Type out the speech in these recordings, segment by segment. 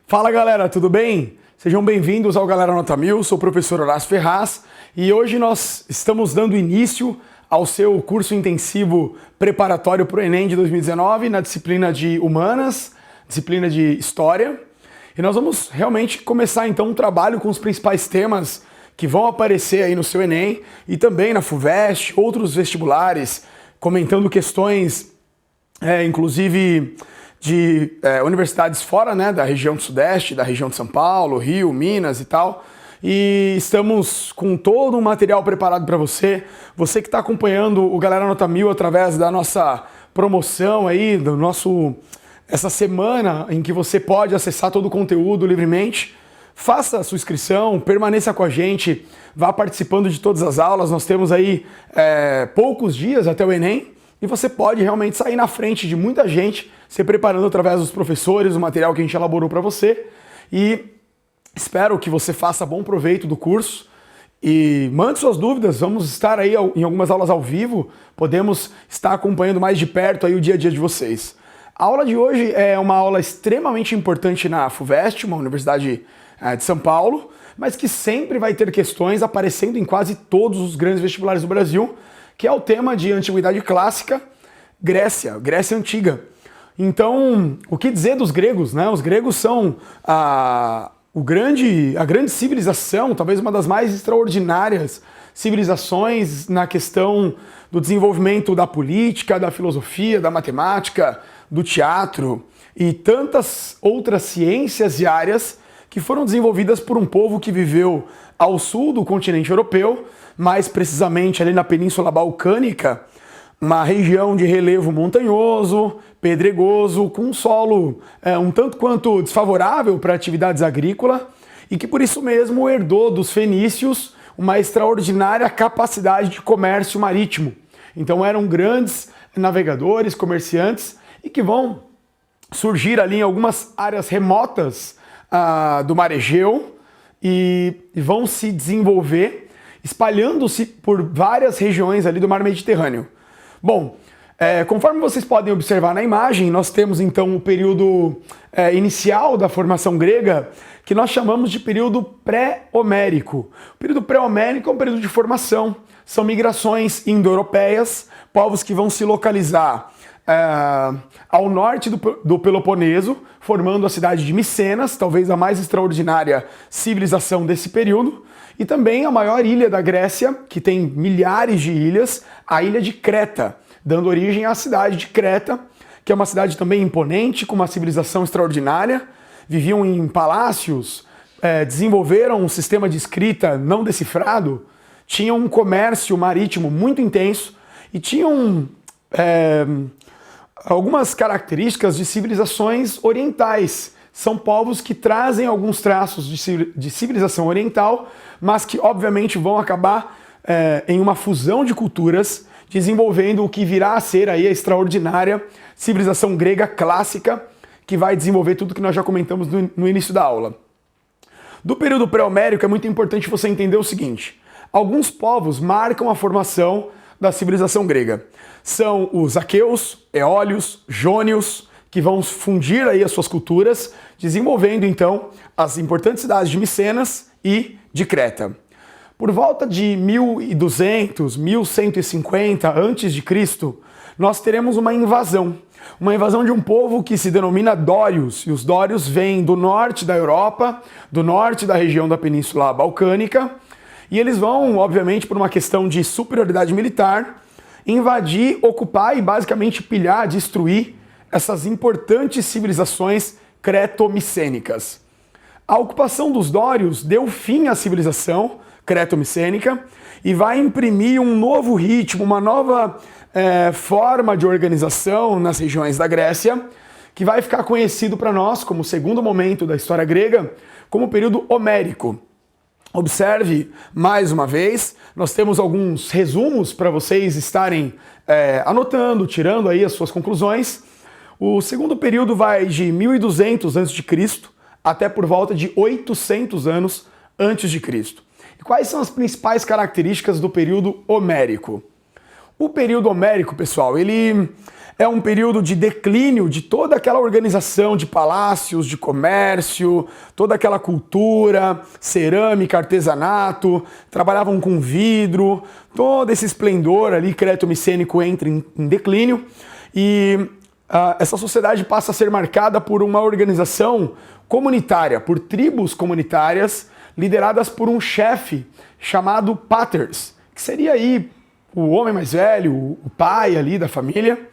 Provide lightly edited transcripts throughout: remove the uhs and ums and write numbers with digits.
Fala galera, tudo bem? Sejam bem-vindos ao Galera Nota 1000, sou o professor Horácio Ferraz e hoje nós estamos dando início ao seu curso intensivo preparatório para o Enem de 2019 na disciplina de Humanas, disciplina de História. E nós vamos realmente começar então um trabalho com os principais temas que vão aparecer aí no seu Enem e também na FUVEST, outros vestibulares, comentando questões, inclusive de universidades fora, né, da região do Sudeste, da região de São Paulo, Rio, Minas e tal. E estamos com todo um material preparado para você. Você que está acompanhando o Galera Nota 1000 através da nossa promoção aí, essa semana em que você pode acessar todo o conteúdo livremente. Faça a sua inscrição, permaneça com a gente, vá participando de todas as aulas. Nós temos aí poucos dias até o Enem e você pode realmente sair na frente de muita gente, se preparando através dos professores, o material que a gente elaborou para você. E espero que você faça bom proveito do curso e mande suas dúvidas. Vamos estar aí em algumas aulas ao vivo, podemos estar acompanhando mais de perto aí o dia a dia de vocês. A aula de hoje é uma aula extremamente importante na FUVEST, uma universidade de São Paulo, mas que sempre vai ter questões aparecendo em quase todos os grandes vestibulares do Brasil, que é o tema de Antiguidade Clássica, Grécia Antiga. Então, o que dizer dos gregos, né? Os gregos são a grande civilização, talvez uma das mais extraordinárias civilizações na questão do desenvolvimento da política, da filosofia, da matemática, do teatro e tantas outras ciências e áreas que foram desenvolvidas por um povo que viveu ao sul do continente europeu, mais precisamente ali na Península Balcânica, uma região de relevo montanhoso, pedregoso, com um solo um tanto quanto desfavorável para atividades agrícolas e que por isso mesmo herdou dos fenícios uma extraordinária capacidade de comércio marítimo. Então eram grandes navegadores, comerciantes e que vão surgir ali em algumas áreas remotas do Mar Egeu e vão se desenvolver espalhando-se por várias regiões ali do Mar Mediterrâneo. Bom, conforme vocês podem observar na imagem, nós temos então o período inicial da formação grega, que nós chamamos de período pré-homérico. O período pré-homérico é um período de formação, são migrações indo-europeias, povos que vão se localizar ao norte do Peloponeso, formando a cidade de Micenas, talvez a mais extraordinária civilização desse período, e também a maior ilha da Grécia, que tem milhares de ilhas, a ilha de Creta, dando origem à cidade de Creta, que é uma cidade também imponente, com uma civilização extraordinária, viviam em palácios, desenvolveram um sistema de escrita não decifrado, tinham um comércio marítimo muito intenso e tinham algumas características de civilizações orientais. São povos que trazem alguns traços de civilização oriental, mas que obviamente vão acabar em uma fusão de culturas, desenvolvendo o que virá a ser aí a extraordinária civilização grega clássica, que vai desenvolver tudo que nós já comentamos no início da aula. Do período pré-homérico é muito importante você entender o seguinte: alguns povos marcam a formação da civilização grega. São os aqueus, eólios, jônios, que vão fundir aí as suas culturas, desenvolvendo então as importantes cidades de Micenas e de Creta. Por volta de 1200, 1150 a.C., nós teremos uma invasão de um povo que se denomina dórios, e os dórios vêm do norte da Europa, do norte da região da Península Balcânica, e eles vão, obviamente, por uma questão de superioridade militar, invadir, ocupar e basicamente pilhar, destruir essas importantes civilizações creto-micênicas. A ocupação dos dórios deu fim à civilização creto-micênica e vai imprimir um novo ritmo, uma nova forma de organização nas regiões da Grécia, que vai ficar conhecido para nós como o segundo momento da história grega, como o período homérico. Observe mais uma vez, nós temos alguns resumos para vocês estarem anotando, tirando aí as suas conclusões. O segundo período vai de 1200 a.C. até por volta de 800 anos antes de Cristo. E quais são as principais características do período homérico? O período homérico, pessoal, ele É um período de declínio de toda aquela organização de palácios, de comércio, toda aquela cultura, cerâmica, artesanato, trabalhavam com vidro, todo esse esplendor ali creto-micênico entra em declínio e essa sociedade passa a ser marcada por uma organização comunitária, por tribos comunitárias lideradas por um chefe chamado paters, que seria aí o homem mais velho, o pai ali da família.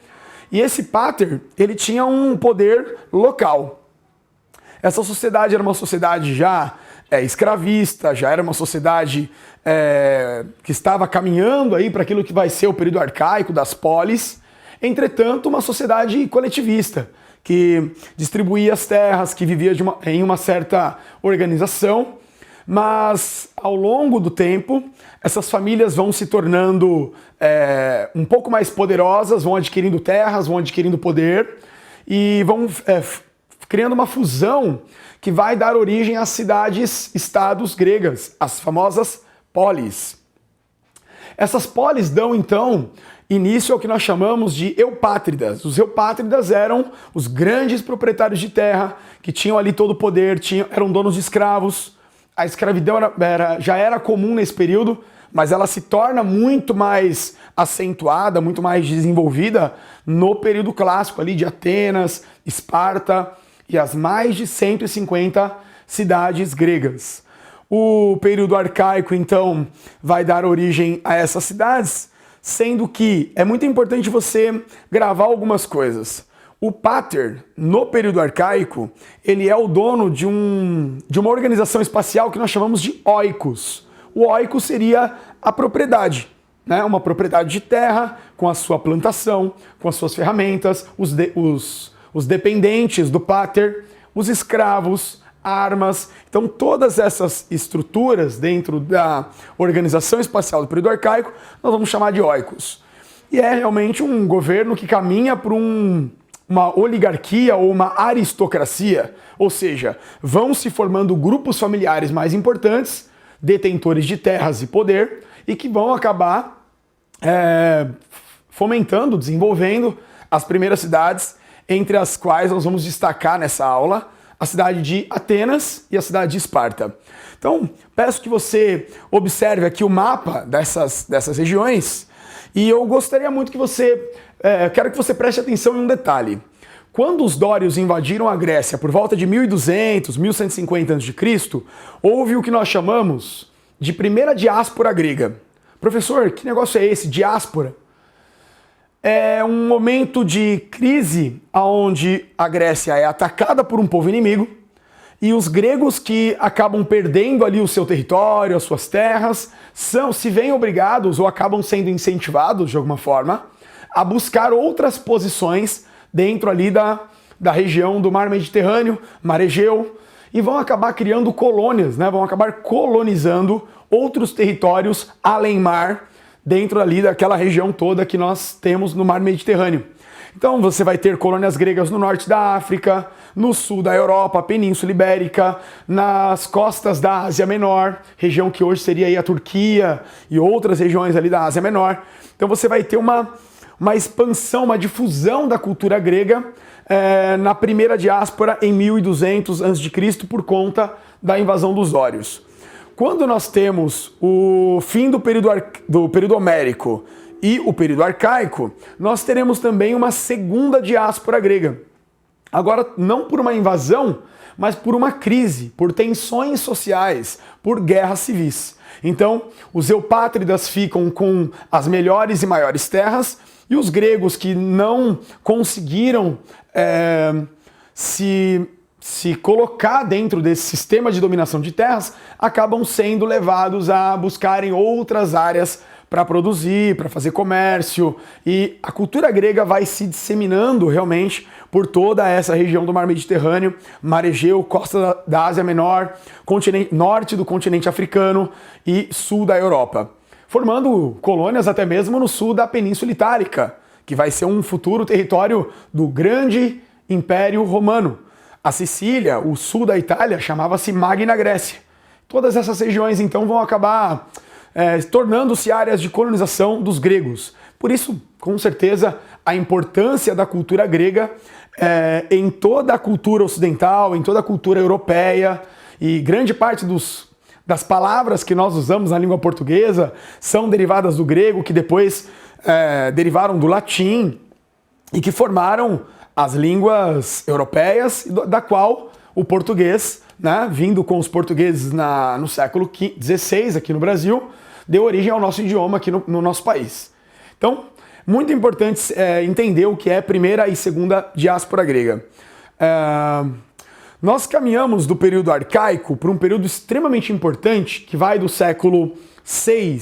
E esse pater, ele tinha um poder local. Essa sociedade era uma sociedade já escravista, já era uma sociedade que estava caminhando aí para aquilo que vai ser o período arcaico das polis. Entretanto, uma sociedade coletivista, que distribuía as terras, que vivia em uma certa organização. Mas ao longo do tempo, essas famílias vão se tornando um pouco mais poderosas, vão adquirindo terras, vão adquirindo poder e vão criando uma fusão que vai dar origem às cidades-estados gregas, as famosas polis. Essas polis dão então início ao que nós chamamos de eupátridas. Os eupátridas eram os grandes proprietários de terra que tinham ali todo o poder, eram donos de escravos. A escravidão já era comum nesse período, mas ela se torna muito mais acentuada, muito mais desenvolvida no período clássico ali de Atenas, Esparta e as mais de 150 cidades gregas. O período arcaico, então, vai dar origem a essas cidades, sendo que é muito importante você gravar algumas coisas. O pater, no período arcaico, ele é o dono de uma organização espacial que nós chamamos de oikos. O oikos seria a propriedade, né? Uma propriedade de terra, com a sua plantação, com as suas ferramentas, os dependentes do pater, os escravos, armas. Então todas essas estruturas dentro da organização espacial do período arcaico, nós vamos chamar de oikos. E é realmente um governo que caminha para uma oligarquia ou uma aristocracia, ou seja, vão se formando grupos familiares mais importantes, detentores de terras e poder, e que vão acabar fomentando, desenvolvendo as primeiras cidades, entre as quais nós vamos destacar nessa aula a cidade de Atenas e a cidade de Esparta. Então, peço que você observe aqui o mapa dessas regiões, e eu gostaria muito que quero que você preste atenção em um detalhe. Quando os dórios invadiram a Grécia por volta de 1200, 1150 a.C., houve o que nós chamamos de primeira diáspora grega. Professor, que negócio é esse, diáspora? É um momento de crise onde a Grécia é atacada por um povo inimigo e os gregos que acabam perdendo ali o seu território, as suas terras, se veem obrigados ou acabam sendo incentivados de alguma forma a buscar outras posições dentro ali da região do Mar Mediterrâneo, Mar Egeu, e vão acabar criando colônias, né? Vão acabar colonizando outros territórios além mar, dentro ali daquela região toda que nós temos no Mar Mediterrâneo. Então você vai ter colônias gregas no norte da África, no sul da Europa, Península Ibérica, nas costas da Ásia Menor, região que hoje seria aí a Turquia e outras regiões ali da Ásia Menor. Então você vai ter uma expansão, uma difusão da cultura grega na primeira diáspora em 1200 a.C. por conta da invasão dos dórios. Quando nós temos o fim do período homérico e o período arcaico, nós teremos também uma segunda diáspora grega. Agora, não por uma invasão, mas por uma crise, por tensões sociais, por guerras civis. Então, os eupátridas ficam com as melhores e maiores terras, e os gregos que não conseguiram se colocar dentro desse sistema de dominação de terras, acabam sendo levados a buscarem outras áreas para produzir, para fazer comércio, e a cultura grega vai se disseminando realmente por toda essa região do Mar Mediterrâneo, Mar Egeu, costa da Ásia Menor, norte do continente africano e sul da Europa, formando colônias até mesmo no sul da Península Itálica, que vai ser um futuro território do grande Império Romano. A Sicília, o sul da Itália, chamava-se Magna Grécia. Todas essas regiões, então, vão acabar tornando-se áreas de colonização dos gregos. Por isso, com certeza, a importância da cultura grega em toda a cultura ocidental, em toda a cultura europeia, e grande parte das palavras que nós usamos na língua portuguesa são derivadas do grego, que depois derivaram do latim e que formaram as línguas europeias, da qual o português, né, vindo com os portugueses no século XVI aqui no Brasil, deu origem ao nosso idioma aqui no nosso país. Então, muito importante entender o que é primeira e segunda diáspora grega. Nós caminhamos do período arcaico para um período extremamente importante, que vai do século VI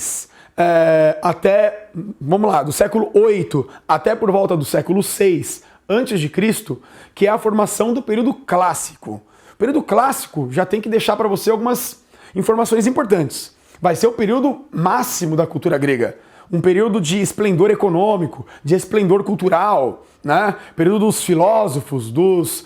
do século VIII até por volta do século VI a.C., que é a formação do período clássico. O período clássico já tem que deixar para você algumas informações importantes. Vai ser o período máximo da cultura grega. Um período de esplendor econômico, de esplendor cultural, né? Período dos filósofos, dos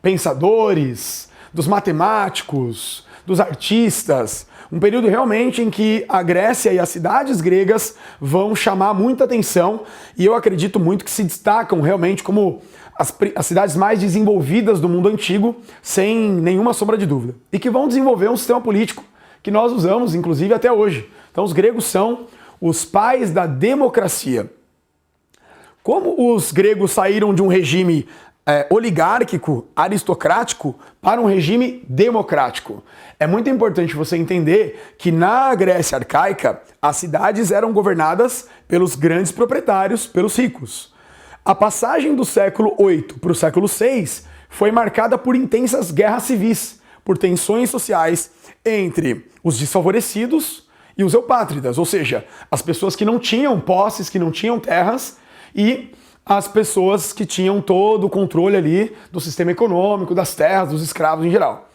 pensadores, dos matemáticos, dos artistas. Um período realmente em que a Grécia e as cidades gregas vão chamar muita atenção, e eu acredito muito que se destacam realmente como as cidades mais desenvolvidas do mundo antigo, sem nenhuma sombra de dúvida. E que vão desenvolver um sistema político que nós usamos, inclusive, até hoje. Então os gregos são os pais da democracia. Como os gregos saíram de um regime oligárquico, aristocrático, para um regime democrático? É muito importante você entender que na Grécia arcaica, as cidades eram governadas pelos grandes proprietários, pelos ricos. A passagem do século VIII para o século VI foi marcada por intensas guerras civis, por tensões sociais entre os desfavorecidos e os eupátridas, ou seja, as pessoas que não tinham posses, que não tinham terras, e as pessoas que tinham todo o controle ali do sistema econômico, das terras, dos escravos em geral.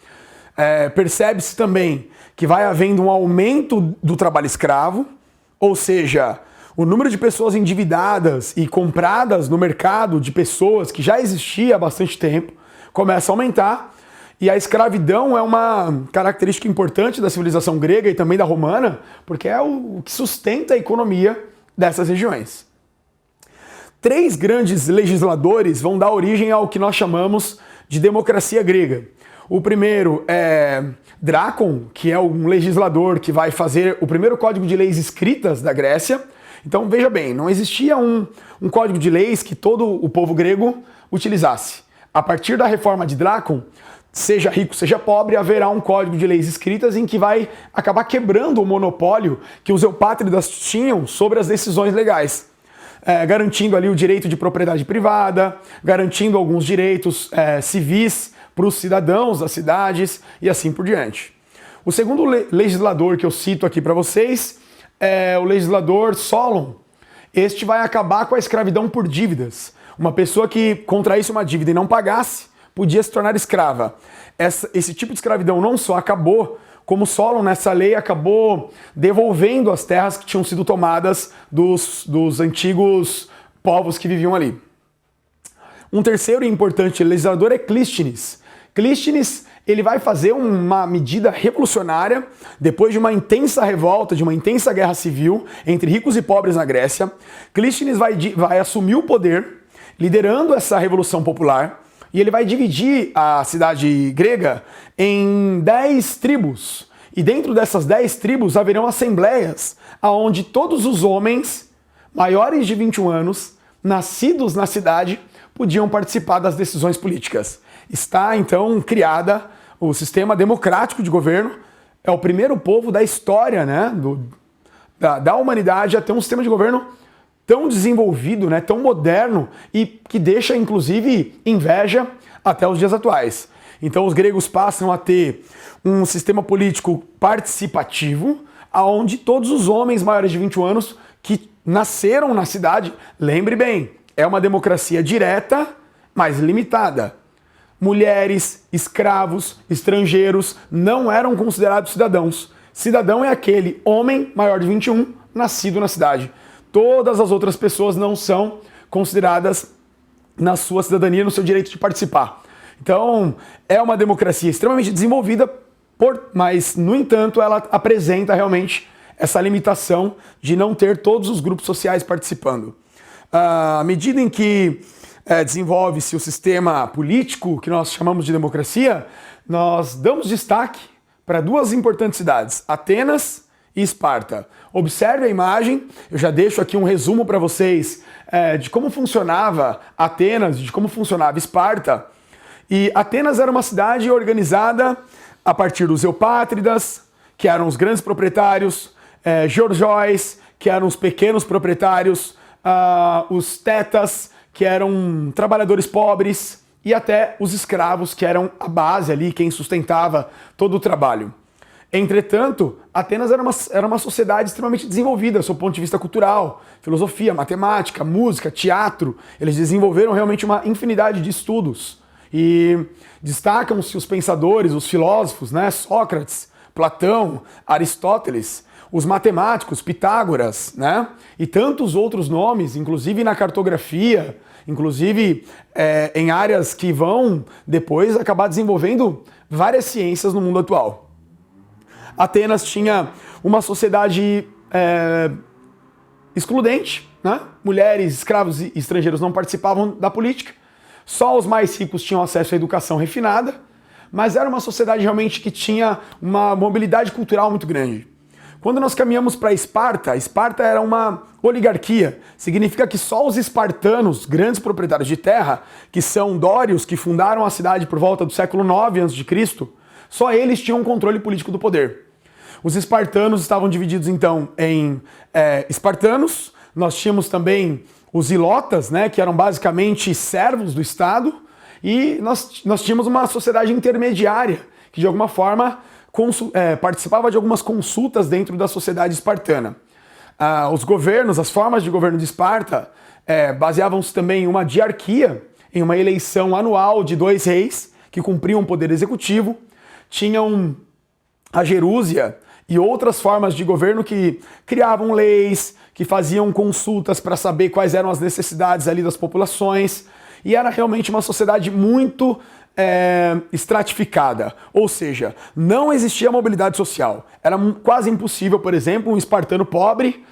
Percebe-se também que vai havendo um aumento do trabalho escravo, ou seja, o número de pessoas endividadas e compradas no mercado de pessoas que já existia há bastante tempo começa a aumentar, e a escravidão é uma característica importante da civilização grega e também da romana, porque é o que sustenta a economia dessas regiões. 3 grandes legisladores vão dar origem ao que nós chamamos de democracia grega. O primeiro é Drácon, que é um legislador que vai fazer o primeiro código de leis escritas da Grécia. Então, veja bem, não existia um código de leis que todo o povo grego utilizasse. A partir da reforma de Drácon, seja rico, seja pobre, haverá um código de leis escritas em que vai acabar quebrando o monopólio que os eupátridas tinham sobre as decisões legais. Garantindo ali o direito de propriedade privada, garantindo alguns direitos civis para os cidadãos das cidades e assim por diante. O segundo legislador que eu cito aqui para vocês é o legislador Solon. Este vai acabar com a escravidão por dívidas. Uma pessoa que contraísse uma dívida e não pagasse podia se tornar escrava. Esse tipo de escravidão não só acabou, como Solon, nessa lei, acabou devolvendo as terras que tinham sido tomadas dos antigos povos que viviam ali. Um terceiro e importante legislador é Clístenes. Clístenes, ele vai fazer uma medida revolucionária depois de uma intensa revolta, de uma intensa guerra civil entre ricos e pobres na Grécia. Clístenes vai assumir o poder, liderando essa revolução popular, e ele vai dividir a cidade grega em 10 tribos. E dentro dessas 10 tribos haverão assembleias, onde todos os homens maiores de 21 anos, nascidos na cidade, podiam participar das decisões políticas. Está, então, criada o sistema democrático de governo. É o primeiro povo da história, né, da humanidade a ter um sistema de governo tão desenvolvido, né, tão moderno, e que deixa, inclusive, inveja até os dias atuais. Então os gregos passam a ter um sistema político participativo, onde todos os homens maiores de 21 anos que nasceram na cidade, lembre bem, é uma democracia direta, mas limitada. Mulheres, escravos, estrangeiros não eram considerados cidadãos. Cidadão é aquele homem maior de 21 nascido na cidade. Todas as outras pessoas não são consideradas na sua cidadania, no seu direito de participar. Então, é uma democracia extremamente desenvolvida, mas, no entanto, ela apresenta realmente essa limitação de não ter todos os grupos sociais participando. À medida em que desenvolve-se o sistema político, que nós chamamos de democracia, nós damos destaque para duas importantes cidades, Atenas e Esparta. Observe a imagem, eu já deixo aqui um resumo para vocês de como funcionava Atenas, de como funcionava Esparta. E Atenas era uma cidade organizada a partir dos eupátridas, que eram os grandes proprietários, georgóis, que eram os pequenos proprietários, os tetas, que eram trabalhadores pobres, e até os escravos, que eram a base ali, quem sustentava todo o trabalho. Entretanto, Atenas era uma sociedade extremamente desenvolvida, sob o ponto de vista cultural, filosofia, matemática, música, teatro. Eles desenvolveram realmente uma infinidade de estudos. E destacam-se os pensadores, os filósofos, né? Sócrates, Platão, Aristóteles, os matemáticos, Pitágoras, né? E tantos outros nomes, inclusive na cartografia, inclusive em áreas que vão depois acabar desenvolvendo várias ciências no mundo atual. Atenas tinha uma sociedade excludente, né? Mulheres, escravos e estrangeiros não participavam da política, só os mais ricos tinham acesso à educação refinada, mas era uma sociedade realmente que tinha uma mobilidade cultural muito grande. Quando nós caminhamos para Esparta, Esparta era uma oligarquia. Significa que só os espartanos, grandes proprietários de terra, que são dórios, que fundaram a cidade por volta do século IX a.C., só eles tinham controle político do poder. Os espartanos estavam divididos então em espartanos, nós tínhamos também os ilotas, né, que eram basicamente servos do Estado, e nós tínhamos uma sociedade intermediária, que de alguma forma participava de algumas consultas dentro da sociedade espartana. Os governos, as formas de governo de Esparta baseavam-se também em uma diarquia, em uma eleição anual de 2 reis que cumpriam o poder executivo, tinham a gerúsia e outras formas de governo que criavam leis, que faziam consultas para saber quais eram as necessidades ali das populações, e era realmente uma sociedade muito estratificada, ou seja, não existia mobilidade social. Era quase impossível, por exemplo, um espartano pobre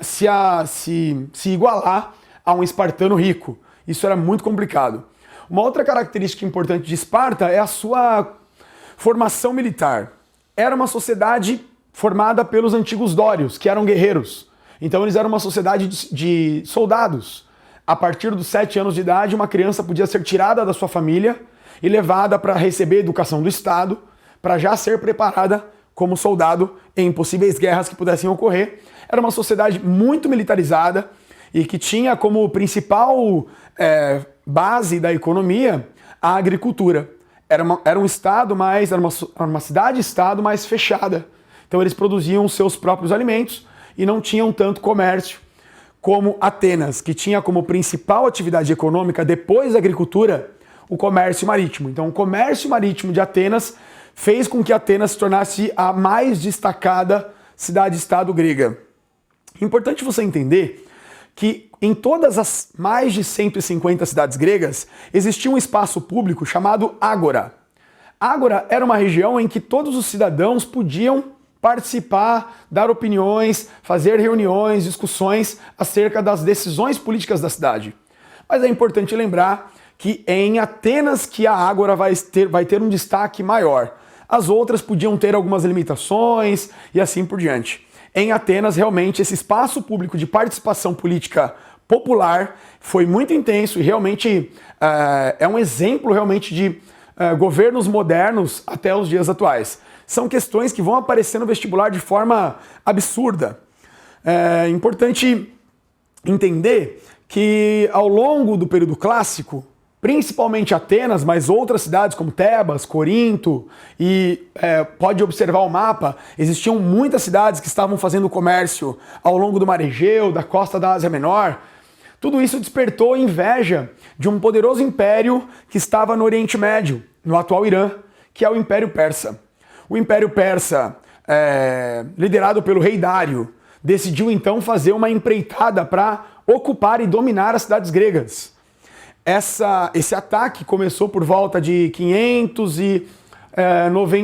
se igualar a um espartano rico. Isso era muito complicado. Uma outra característica importante de Esparta é a sua formação militar. Era uma sociedade formada pelos antigos dórios, que eram guerreiros. Então eles eram uma sociedade de soldados. A partir dos 7 anos de idade, uma criança podia ser tirada da sua família e levada para receber educação do Estado, para já ser preparada como soldado em possíveis guerras que pudessem ocorrer. Era uma sociedade muito militarizada e que tinha como principal base da economia a agricultura. Era um estado era uma cidade-estado mais fechada. Então eles produziam seus próprios alimentos e não tinham tanto comércio como Atenas, que tinha como principal atividade econômica, depois da agricultura, o comércio marítimo. Então o comércio marítimo de Atenas fez com que Atenas se tornasse a mais destacada cidade-estado grega. Importante você entender que em todas as mais de 150 cidades gregas existia um espaço público chamado ágora. Ágora era uma região em que todos os cidadãos podiam participar, dar opiniões, fazer reuniões, discussões acerca das decisões políticas da cidade. Mas é importante lembrar que é em Atenas que a ágora vai ter um destaque maior. As outras podiam ter algumas limitações e assim por diante. Em Atenas, realmente, esse espaço público de participação política popular foi muito intenso e realmente é um exemplo realmente de governos modernos até os dias atuais. São questões que vão aparecer no vestibular de forma absurda. É importante entender que ao longo do período clássico, principalmente Atenas, mas outras cidades como Tebas, Corinto, e pode observar o mapa, existiam muitas cidades que estavam fazendo comércio ao longo do Mar Egeu, da costa da Ásia Menor. Tudo isso despertou inveja de um poderoso império que estava no Oriente Médio, no atual Irã, que é o Império Persa. O Império Persa, liderado pelo rei Dário, decidiu então fazer uma empreitada para ocupar e dominar as cidades gregas. Esse ataque começou por volta de 500 e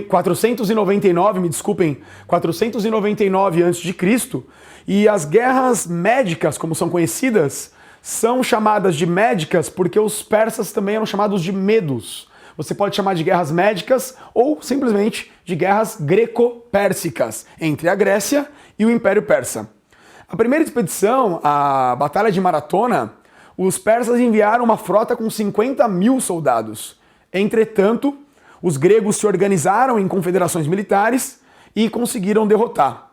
499, me desculpem, 499 a.C., e as guerras médicas, como são conhecidas, são chamadas de médicas porque os persas também eram chamados de medos. Você pode chamar de guerras médicas ou simplesmente de guerras greco-pérsicas entre a Grécia e o Império Persa. A primeira expedição, a Batalha de Maratona, os persas enviaram uma frota com 50 mil soldados. Entretanto, os gregos se organizaram em confederações militares e conseguiram derrotar.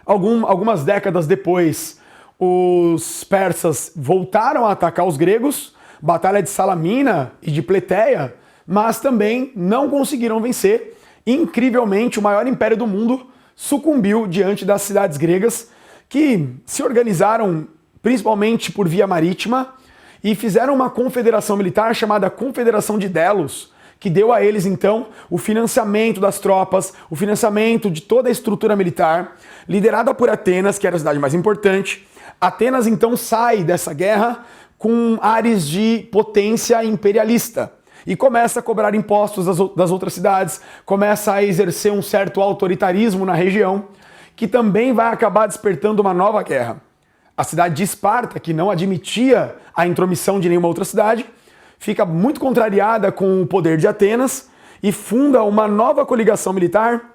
Algumas décadas depois, os persas voltaram a atacar os gregos, Batalha de Salamina e de Pleteia, mas também não conseguiram vencer. Incrivelmente, o maior império do mundo sucumbiu diante das cidades gregas, que se organizaram principalmente por via marítima e fizeram uma confederação militar chamada Confederação de Delos, que deu a eles, então, o financiamento das tropas, o financiamento de toda a estrutura militar, liderada por Atenas, que era a cidade mais importante. Atenas, então, sai dessa guerra com ares de potência imperialista e começa a cobrar impostos das outras cidades, começa a exercer um certo autoritarismo na região, que também vai acabar despertando uma nova guerra. A cidade de Esparta, que não admitia a intromissão de nenhuma outra cidade, fica muito contrariada com o poder de Atenas e funda uma nova coligação militar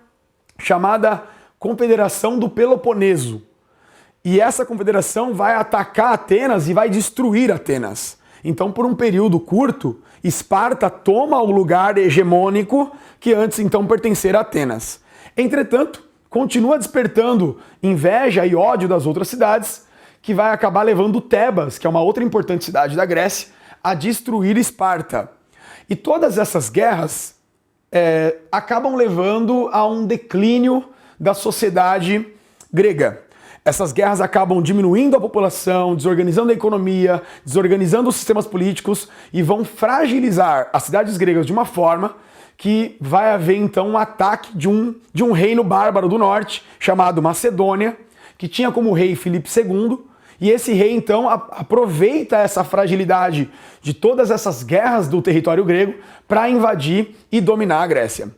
chamada Confederação do Peloponeso. E essa confederação vai atacar Atenas e vai destruir Atenas. Então, por um período curto, Esparta toma o lugar hegemônico que antes então pertencera a Atenas. Entretanto, continua despertando inveja e ódio das outras cidades, que vai acabar levando Tebas, que é uma outra importante cidade da Grécia, a destruir Esparta. E todas essas guerras acabam levando a um declínio da sociedade grega. Essas guerras acabam diminuindo a população, desorganizando a economia, desorganizando os sistemas políticos e vão fragilizar as cidades gregas de uma forma que vai haver então um ataque de um reino bárbaro do norte, chamado Macedônia, que tinha como rei Filipe II, e esse rei então aproveita essa fragilidade de todas essas guerras do território grego para invadir e dominar a Grécia.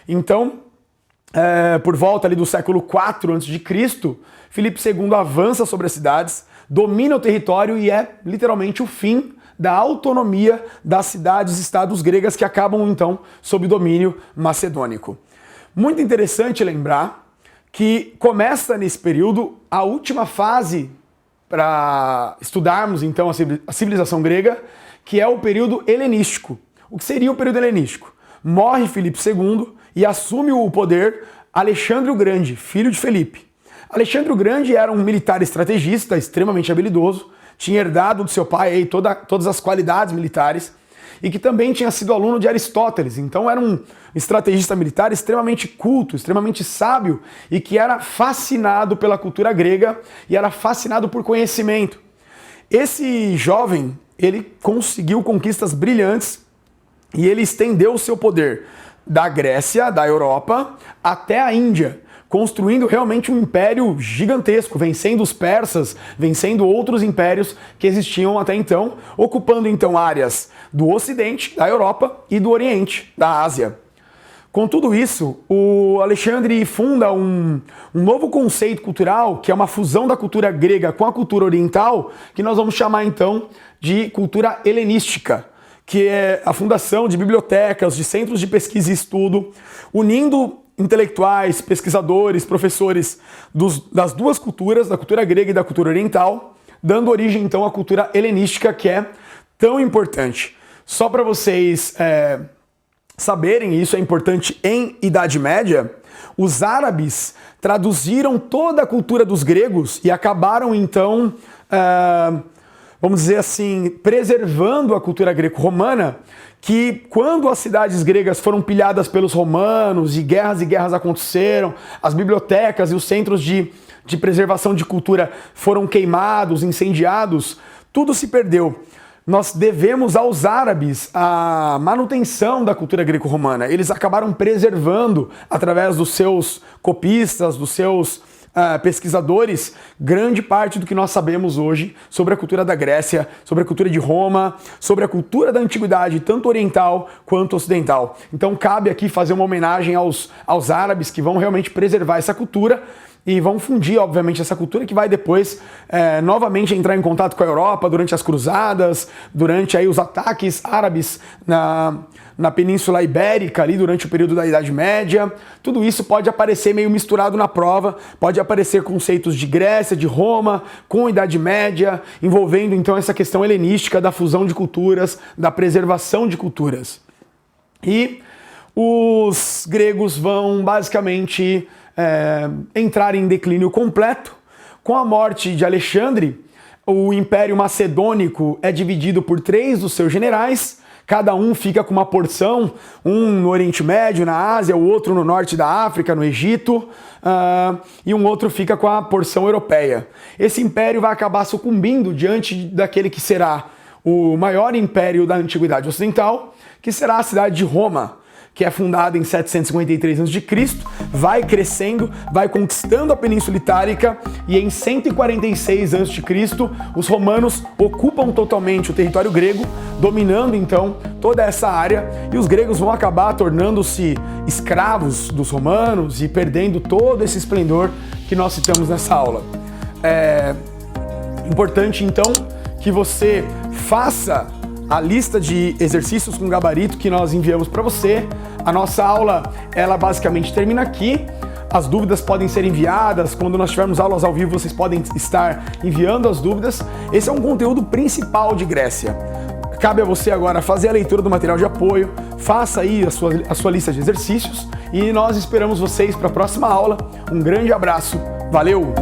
Então, por volta ali do século IV a.C., Filipe II avança sobre as cidades, domina o território e é literalmente o fim da autonomia das cidades-estados gregas que acabam então sob domínio macedônico. Muito interessante lembrar que começa nesse período a última fase para estudarmos então a civilização grega, que é o período helenístico. O que seria o período helenístico? Morre Filipe II e assume o poder Alexandre o Grande, filho de Felipe. Alexandre o Grande era um militar estrategista extremamente habilidoso, tinha herdado do seu pai aí todas as qualidades militares e que também tinha sido aluno de Aristóteles. Então era um estrategista militar extremamente culto, extremamente sábio e que era fascinado pela cultura grega e era fascinado por conhecimento. Esse jovem, ele conseguiu conquistas brilhantes e ele estendeu o seu poder da Grécia, da Europa, até a Índia, construindo realmente um império gigantesco, vencendo os persas, vencendo outros impérios que existiam até então, ocupando então áreas do Ocidente, da Europa e do Oriente, da Ásia. Com tudo isso, o Alexandre funda um novo conceito cultural, que é uma fusão da cultura grega com a cultura oriental, que nós vamos chamar então de cultura helenística, que é a fundação de bibliotecas, de centros de pesquisa e estudo, unindo intelectuais, pesquisadores, professores das duas culturas, da cultura grega e da cultura oriental, dando origem então à cultura helenística, que é tão importante. Só para vocês saberem, e isso é importante em Idade Média, os árabes traduziram toda a cultura dos gregos e acabaram então, vamos dizer assim, preservando a cultura greco-romana, que quando as cidades gregas foram pilhadas pelos romanos e guerras aconteceram, as bibliotecas e os centros de preservação de cultura foram queimados, incendiados, tudo se perdeu. Nós devemos aos árabes a manutenção da cultura greco-romana. Eles acabaram preservando, através dos seus copistas, dos seus pesquisadores grande parte do que nós sabemos hoje sobre a cultura da Grécia, sobre a cultura de Roma, sobre a cultura da antiguidade, tanto oriental quanto ocidental. Então cabe aqui fazer uma homenagem aos árabes que vão realmente preservar essa cultura e vão fundir, obviamente, essa cultura que vai depois novamente entrar em contato com a Europa durante as cruzadas, durante aí os ataques árabes na Península Ibérica, ali durante o período da Idade Média. Tudo isso pode aparecer meio misturado na prova, pode aparecer conceitos de Grécia, de Roma, com a Idade Média, envolvendo então essa questão helenística da fusão de culturas, da preservação de culturas. E os gregos vão basicamente entrar em declínio completo. Com a morte de Alexandre, o Império Macedônico é dividido por 3 dos seus generais, cada um fica com uma porção, um no Oriente Médio, na Ásia, o outro no norte da África, no Egito, e um outro fica com a porção europeia. Esse império vai acabar sucumbindo diante daquele que será o maior império da Antiguidade Ocidental, que será a cidade de Roma, que é fundada em 753 a.C., vai crescendo, vai conquistando a Península Itálica e em 146 a.C. os romanos ocupam totalmente o território grego, dominando então toda essa área, e os gregos vão acabar tornando-se escravos dos romanos e perdendo todo esse esplendor que nós citamos nessa aula. É importante então que você faça a lista de exercícios com gabarito que nós enviamos para você. A nossa aula, ela basicamente termina aqui. As dúvidas podem ser enviadas. Quando nós tivermos aulas ao vivo, vocês podem estar enviando as dúvidas. Esse é um conteúdo principal de Grécia. Cabe a você agora fazer a leitura do material de apoio, faça aí a sua lista de exercícios e nós esperamos vocês para a próxima aula. Um grande abraço, valeu!